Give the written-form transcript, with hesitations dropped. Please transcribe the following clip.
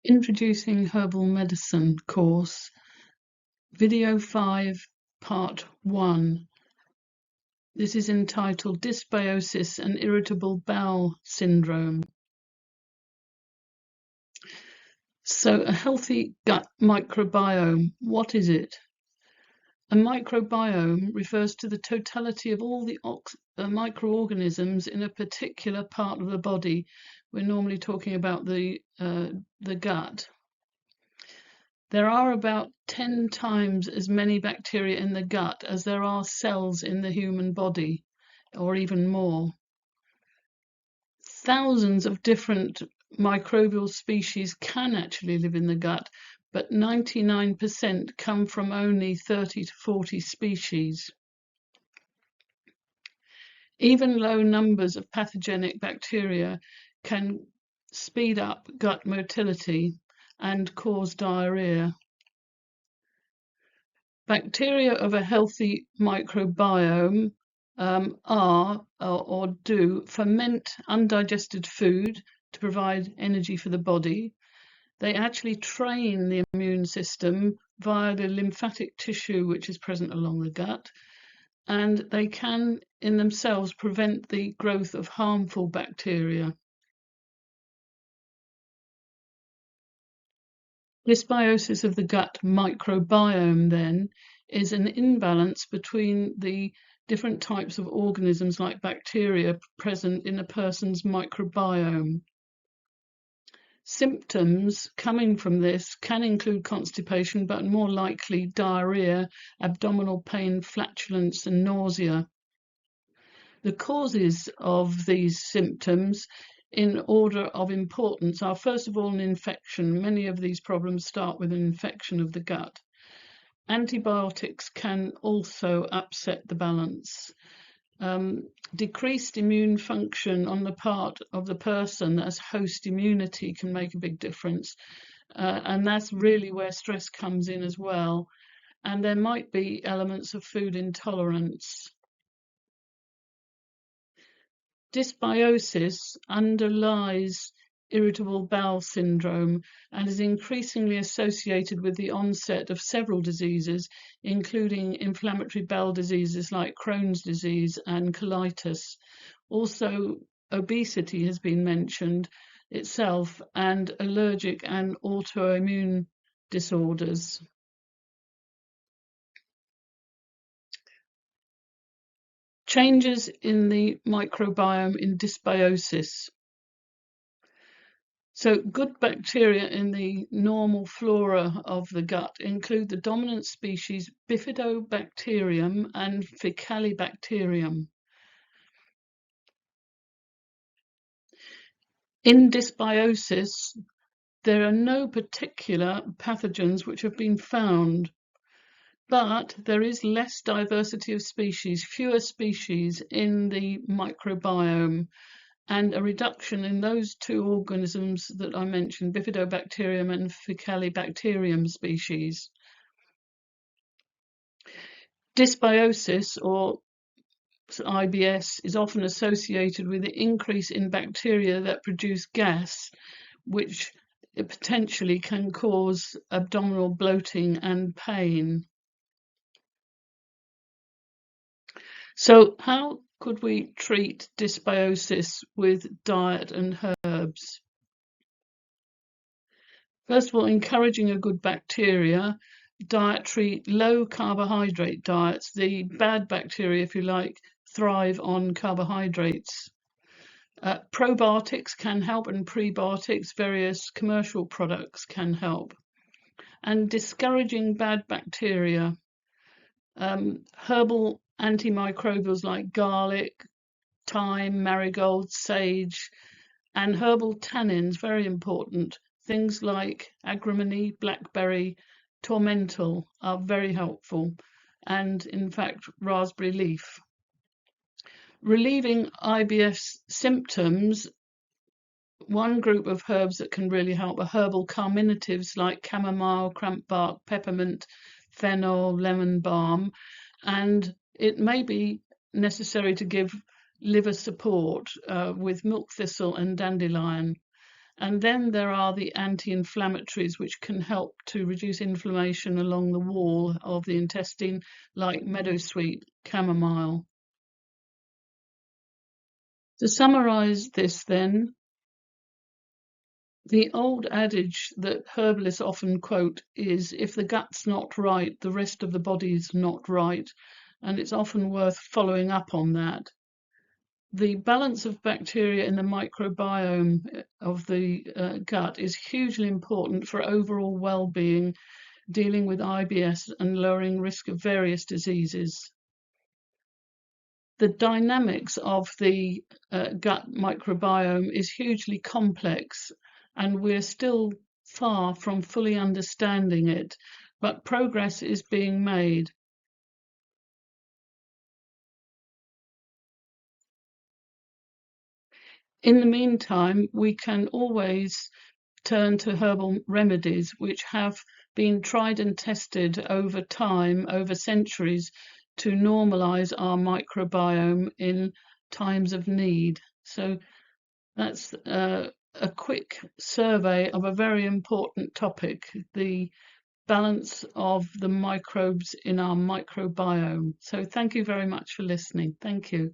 Introducing Herbal Medicine course, Video 5, Part 1. This is entitled Dysbiosis and Irritable Bowel Syndrome. So, a healthy gut microbiome, what is it? A microbiome refers to the totality of all the microorganisms in a particular part of the body. We're normally talking about the gut. There are about 10 times as many bacteria in the gut as there are cells in the human body, or even more. Thousands of different microbial species can actually live in the gut, but 99% come from only 30 to 40 species. Even low numbers of pathogenic bacteria can speed up gut motility and cause diarrhea. Bacteria of a healthy microbiome do ferment undigested food to provide energy for the body. They actually train the immune system via the lymphatic tissue which is present along the gut, and they can in themselves prevent the growth of harmful bacteria. Dysbiosis of the gut microbiome, then, is an imbalance between the different types of organisms like bacteria present in a person's microbiome. Symptoms coming from this can include constipation, but more likely diarrhea, abdominal pain, flatulence, and nausea. The causes of these symptoms in order of importance are, first of all, an infection. Many of these problems start with an infection of the gut. Antibiotics can also upset the balance. Decreased immune function on the part of the person as host immunity can make a big difference. And that's really where stress comes in as well. And there might be elements of food intolerance. Dysbiosis underlies irritable bowel syndrome and is increasingly associated with the onset of several diseases, including inflammatory bowel diseases like Crohn's disease and colitis. Also, obesity has been mentioned itself, and allergic and autoimmune disorders. Changes in the microbiome in dysbiosis. So good bacteria in the normal flora of the gut include the dominant species Bifidobacterium and Faecalibacterium. In dysbiosis, there are no particular pathogens which have been found, but there is less diversity of species, fewer species in the microbiome, and a reduction in those two organisms that I mentioned, Bifidobacterium and Faecalibacterium species. Dysbiosis, or IBS, is often associated with the increase in bacteria that produce gas, which potentially can cause abdominal bloating and pain. So how could we treat dysbiosis with diet and herbs? First of all, encouraging a good bacteria, dietary low carbohydrate diets. The bad bacteria, if you like, thrive on carbohydrates. Probiotics can help, and prebiotics, various commercial products can help. And discouraging bad bacteria. Herbal antimicrobials like garlic, thyme, marigold, sage, and herbal tannins, very important. Things like agrimony, blackberry, tormental are very helpful, and in fact raspberry leaf. Relieving IBS symptoms, one group of herbs that can really help are herbal carminatives like chamomile, crampbark, peppermint, fennel, lemon balm, and it may be necessary to give liver support with milk thistle and dandelion. And then there are the anti-inflammatories, which can help to reduce inflammation along the wall of the intestine, like meadowsweet, chamomile. To summarize this then, the old adage that herbalists often quote is, if the gut's not right, the rest of the body's not right. And it's often worth following up on that. The balance of bacteria in the microbiome of the gut is hugely important for overall well-being, dealing with IBS and lowering risk of various diseases. The dynamics of the gut microbiome is hugely complex, and we're still far from fully understanding it, but progress is being made. In the meantime, we can always turn to herbal remedies, which have been tried and tested over time, over centuries, to normalise our microbiome in times of need. So that's a quick survey of a very important topic, the balance of the microbes in our microbiome. So thank you very much for listening. Thank you.